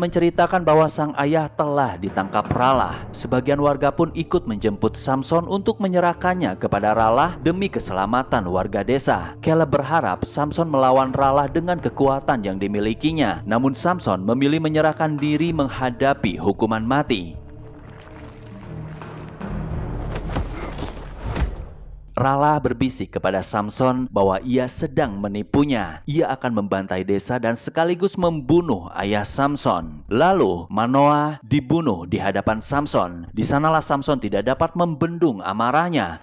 menceritakan bahwa sang ayah telah ditangkap Ralah. Sebagian warga pun ikut menjemput Samson untuk menyerahkannya kepada Ralah demi keselamatan warga desa. Caleb berharap Samson melawan Ralah dengan kekuatan yang dimilikinya. Namun Samson memilih menyerahkan diri menghadapi hukuman mati. Ralah berbisik kepada Samson bahwa ia sedang menipunya. Ia akan membantai desa dan sekaligus membunuh ayah Samson. Lalu Manoah dibunuh di hadapan Samson. Di sanalah Samson tidak dapat membendung amarahnya.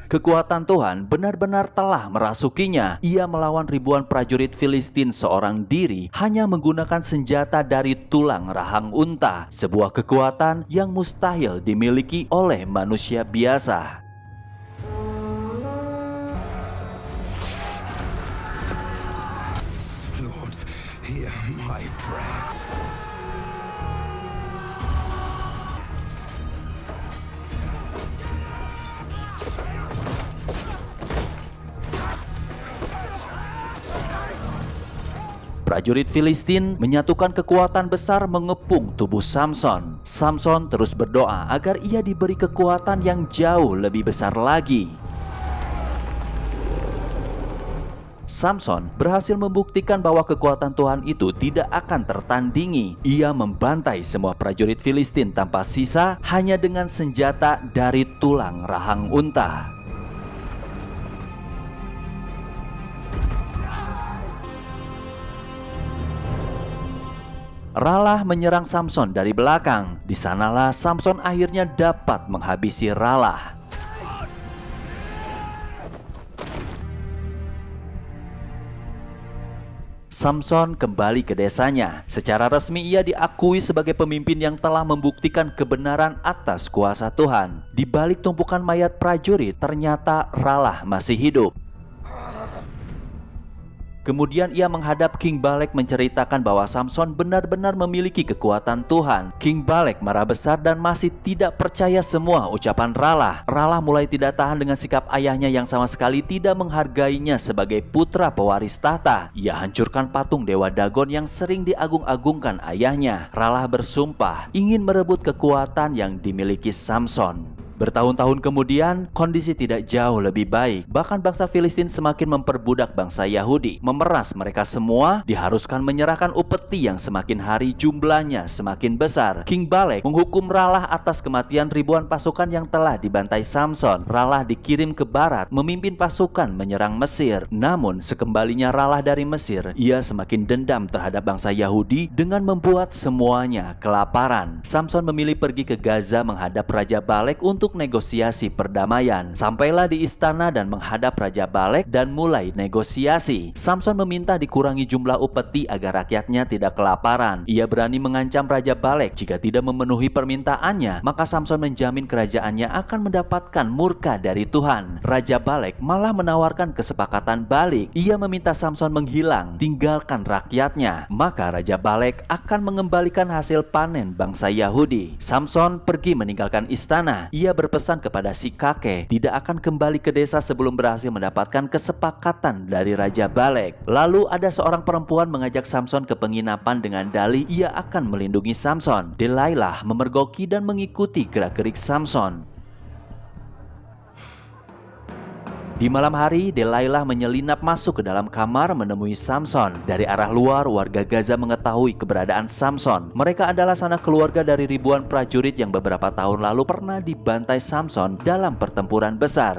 Kekuatan Tuhan benar-benar telah merasukinya. Ia melawan ribuan prajurit Filistin seorang diri hanya menggunakan senjata dari tulang rahang unta. Sebuah kekuatan yang mustahil dimiliki oleh manusia biasa. Lord, hear my prayer. Prajurit Filistin menyatukan kekuatan besar mengepung tubuh Samson. Samson terus berdoa agar ia diberi kekuatan yang jauh lebih besar lagi. Samson berhasil membuktikan bahwa kekuatan Tuhan itu tidak akan tertandingi. Ia membantai semua prajurit Filistin tanpa sisa hanya dengan senjata dari tulang rahang unta. Ralah menyerang Samson dari belakang. Di sanalah Samson akhirnya dapat menghabisi Ralah. Samson kembali ke desanya. Secara resmi ia diakui sebagai pemimpin yang telah membuktikan kebenaran atas kuasa Tuhan. Di balik tumpukan mayat prajurit, ternyata Ralah masih hidup. Kemudian ia menghadap King Balak menceritakan bahwa Samson benar-benar memiliki kekuatan Tuhan. King Balak marah besar dan masih tidak percaya semua ucapan Ralah. Ralah mulai tidak tahan dengan sikap ayahnya yang sama sekali tidak menghargainya sebagai putra pewaris tahta. Ia hancurkan patung dewa Dagon yang sering diagung-agungkan ayahnya. Ralah bersumpah ingin merebut kekuatan yang dimiliki Samson. Bertahun-tahun kemudian, kondisi tidak jauh lebih baik. Bahkan bangsa Filistin semakin memperbudak bangsa Yahudi. Memeras mereka semua, diharuskan menyerahkan upeti yang semakin hari jumlahnya semakin besar. King Balak menghukum Ralah atas kematian ribuan pasukan yang telah dibantai Samson. Ralah dikirim ke barat, memimpin pasukan menyerang Mesir. Namun, sekembalinya Ralah dari Mesir, ia semakin dendam terhadap bangsa Yahudi dengan membuat semuanya kelaparan. Samson memilih pergi ke Gaza menghadap Raja Balak untuk negosiasi perdamaian. Sampailah di istana dan menghadap Raja Balak dan mulai negosiasi. Samson meminta dikurangi jumlah upeti agar rakyatnya tidak kelaparan. Ia berani mengancam Raja Balak jika tidak memenuhi permintaannya, maka Samson menjamin kerajaannya akan mendapatkan murka dari Tuhan. Raja Balak malah menawarkan kesepakatan balik. Ia meminta Samson menghilang, tinggalkan rakyatnya, maka Raja Balak akan mengembalikan hasil panen bangsa Yahudi. Samson pergi meninggalkan istana. Ia berpesan kepada si kakek tidak akan kembali ke desa sebelum berhasil mendapatkan kesepakatan dari Raja Balak. Lalu ada seorang perempuan mengajak Samson ke penginapan dengan dalih ia akan melindungi Samson. Delilah memergoki dan mengikuti gerak-gerik Samson. Di malam hari, Delilah menyelinap masuk ke dalam kamar menemui Samson. Dari arah luar, warga Gaza mengetahui keberadaan Samson. Mereka adalah sanak keluarga dari ribuan prajurit yang beberapa tahun lalu pernah dibantai Samson dalam pertempuran besar.